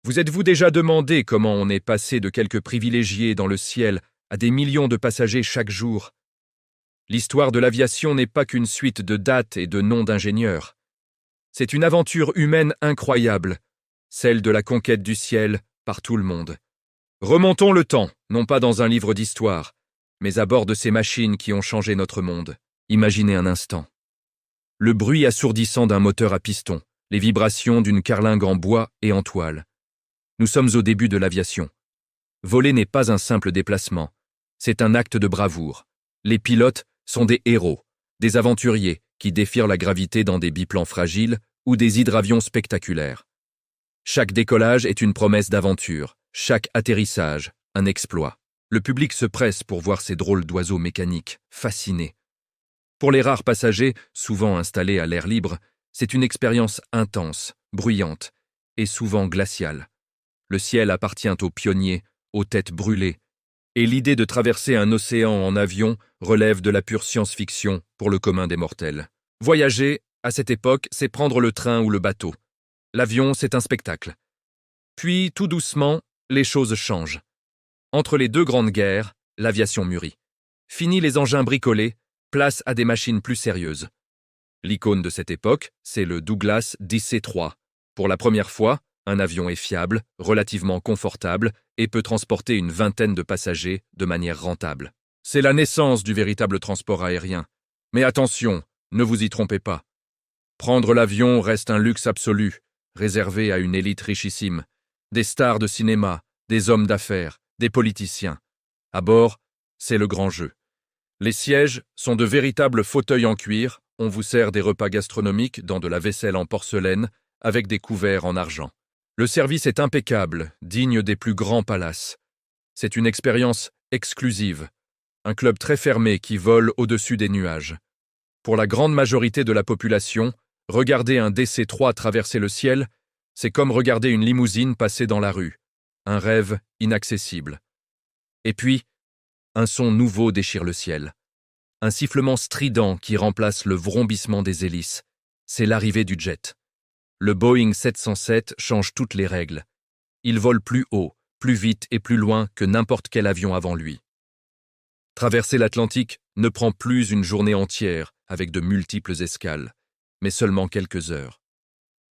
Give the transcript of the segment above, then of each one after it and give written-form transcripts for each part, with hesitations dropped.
Vous êtes-vous déjà demandé comment on est passé de quelques privilégiés dans le ciel à des millions de passagers chaque jour? L'histoire de l'aviation n'est pas qu'une suite de dates et de noms d'ingénieurs. C'est une aventure humaine incroyable, celle de la conquête du ciel par tout le monde. Remontons le temps, non pas dans un livre d'histoire, mais à bord de ces machines qui ont changé notre monde. Imaginez un instant. Le bruit assourdissant d'un moteur à piston, les vibrations d'une carlingue en bois et en toile. Nous sommes au début de l'aviation. Voler n'est pas un simple déplacement, c'est un acte de bravoure. Les pilotes sont des héros, des aventuriers qui défient la gravité dans des biplans fragiles ou des hydravions spectaculaires. Chaque décollage est une promesse d'aventure, chaque atterrissage, un exploit. Le public se presse pour voir ces drôles d'oiseaux mécaniques, fascinés. Pour les rares passagers, souvent installés à l'air libre, c'est une expérience intense, bruyante et souvent glaciale. Le ciel appartient aux pionniers, aux têtes brûlées, et l'idée de traverser un océan en avion relève de la pure science-fiction pour le commun des mortels. Voyager, à cette époque, c'est prendre le train ou le bateau. L'avion, c'est un spectacle. Puis, tout doucement, les choses changent. Entre les deux grandes guerres, l'aviation mûrit. Fini les engins bricolés, place à des machines plus sérieuses. L'icône de cette époque, c'est le Douglas DC-3. Pour la première fois, un avion est fiable, relativement confortable et peut transporter une vingtaine de passagers de manière rentable. C'est la naissance du véritable transport aérien. Mais attention, ne vous y trompez pas. Prendre l'avion reste un luxe absolu, réservé à une élite richissime. Des stars de cinéma, des hommes d'affaires, des politiciens. À bord, c'est le grand jeu. Les sièges sont de véritables fauteuils en cuir, on vous sert des repas gastronomiques dans de la vaisselle en porcelaine avec des couverts en argent. Le service est impeccable, digne des plus grands palaces. C'est une expérience exclusive, un club très fermé qui vole au-dessus des nuages. Pour la grande majorité de la population, regarder un DC-3 traverser le ciel, c'est comme regarder une limousine passer dans la rue. Un rêve inaccessible. Et puis, un son nouveau déchire le ciel. Un sifflement strident qui remplace le vrombissement des hélices. C'est l'arrivée du jet. Le Boeing 707 change toutes les règles. Il vole plus haut, plus vite et plus loin que n'importe quel avion avant lui. Traverser l'Atlantique ne prend plus une journée entière avec de multiples escales, mais seulement quelques heures.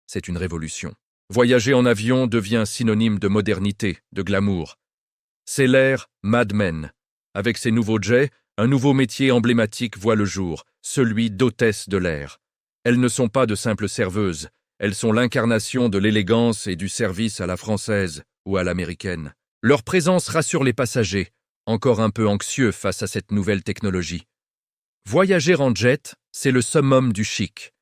C'est une révolution. Voyager en avion devient synonyme de modernité, de glamour. C'est l'ère Mad Men. Avec ses nouveaux jets, un nouveau métier emblématique voit le jour, celui d'hôtesse de l'air. Elles ne sont pas de simples serveuses, elles sont l'incarnation de l'élégance et du service à la française ou à l'américaine. Leur présence rassure les passagers, encore un peu anxieux face à cette nouvelle technologie. Voyager en jet, c'est le summum du chic.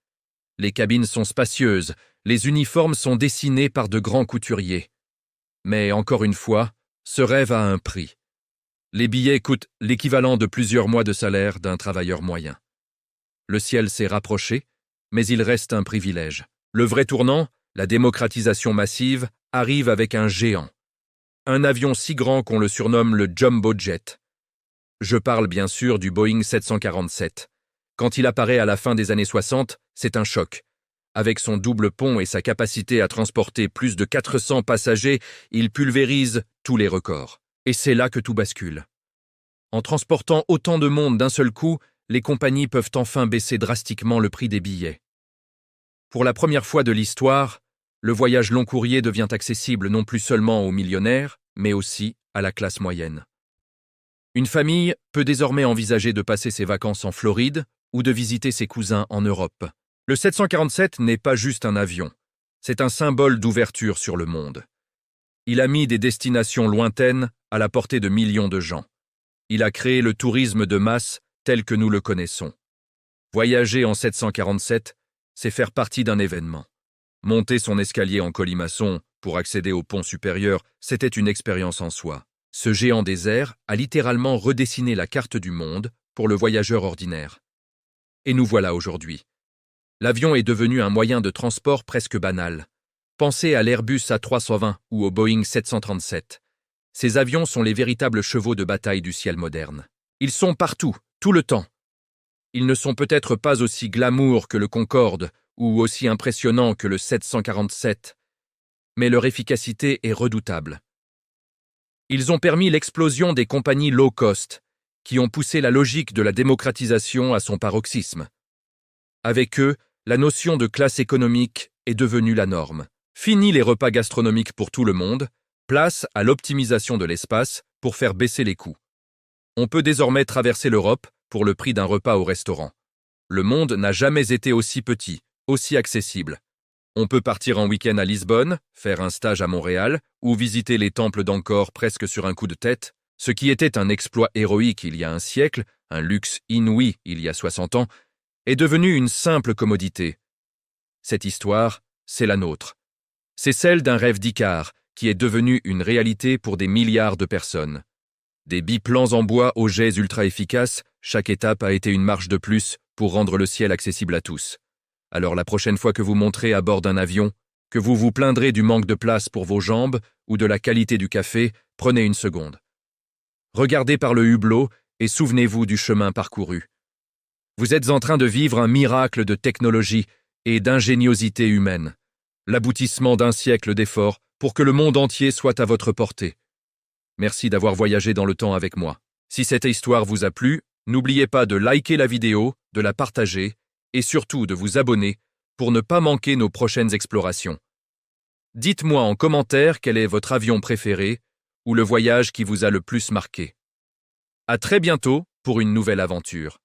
Les cabines sont spacieuses, les uniformes sont dessinés par de grands couturiers. Mais encore une fois, ce rêve a un prix. Les billets coûtent l'équivalent de plusieurs mois de salaire d'un travailleur moyen. Le ciel s'est rapproché, mais il reste un privilège. Le vrai tournant, la démocratisation massive, arrive avec un géant. Un avion si grand qu'on le surnomme le Jumbo Jet. Je parle bien sûr du Boeing 747. Quand il apparaît à la fin des années 60, c'est un choc. Avec son double pont et sa capacité à transporter plus de 400 passagers, il pulvérise tous les records. Et c'est là que tout bascule. En transportant autant de monde d'un seul coup, les compagnies peuvent enfin baisser drastiquement le prix des billets. Pour la première fois de l'histoire, le voyage long courrier devient accessible non plus seulement aux millionnaires, mais aussi à la classe moyenne. Une famille peut désormais envisager de passer ses vacances en Floride ou de visiter ses cousins en Europe. Le 747 n'est pas juste un avion, c'est un symbole d'ouverture sur le monde. Il a mis des destinations lointaines à la portée de millions de gens. Il a créé le tourisme de masse tel que nous le connaissons. Voyager en 747, c'est faire partie d'un événement. Monter son escalier en colimaçon pour accéder au pont supérieur, c'était une expérience en soi. Ce géant des airs a littéralement redessiné la carte du monde pour le voyageur ordinaire. Et nous voilà aujourd'hui. L'avion est devenu un moyen de transport presque banal. Pensez à l'Airbus A320 ou au Boeing 737. Ces avions sont les véritables chevaux de bataille du ciel moderne. Ils sont partout, tout le temps. Ils ne sont peut-être pas aussi glamour que le Concorde ou aussi impressionnants que le 747. mais leur efficacité est redoutable. Ils ont permis l'explosion des compagnies low cost, qui ont poussé la logique de la démocratisation à son paroxysme. Avec eux, la notion de classe économique est devenue la norme. Fini les repas gastronomiques pour tout le monde, place à l'optimisation de l'espace pour faire baisser les coûts. On peut désormais traverser l'Europe pour le prix d'un repas au restaurant. Le monde n'a jamais été aussi petit, aussi accessible. On peut partir en week-end à Lisbonne, faire un stage à Montréal ou visiter les temples d'Angkor presque sur un coup de tête, ce qui était un exploit héroïque il y a un siècle, un luxe inouï il y a 60 ans, est devenu une simple commodité. Cette histoire, c'est la nôtre. C'est celle d'un rêve d'Icare qui est devenu une réalité pour des milliards de personnes. Des biplans en bois aux jets ultra efficaces, chaque étape a été une marche de plus pour rendre le ciel accessible à tous. Alors la prochaine fois que vous monterez à bord d'un avion, que vous vous plaindrez du manque de place pour vos jambes ou de la qualité du café, prenez une seconde. Regardez par le hublot et souvenez-vous du chemin parcouru. Vous êtes en train de vivre un miracle de technologie et d'ingéniosité humaine, l'aboutissement d'un siècle d'efforts pour que le monde entier soit à votre portée. Merci d'avoir voyagé dans le temps avec moi. Si cette histoire vous a plu, n'oubliez pas de liker la vidéo, de la partager et surtout de vous abonner pour ne pas manquer nos prochaines explorations. Dites-moi en commentaire quel est votre avion préféré ou le voyage qui vous a le plus marqué. À très bientôt pour une nouvelle aventure.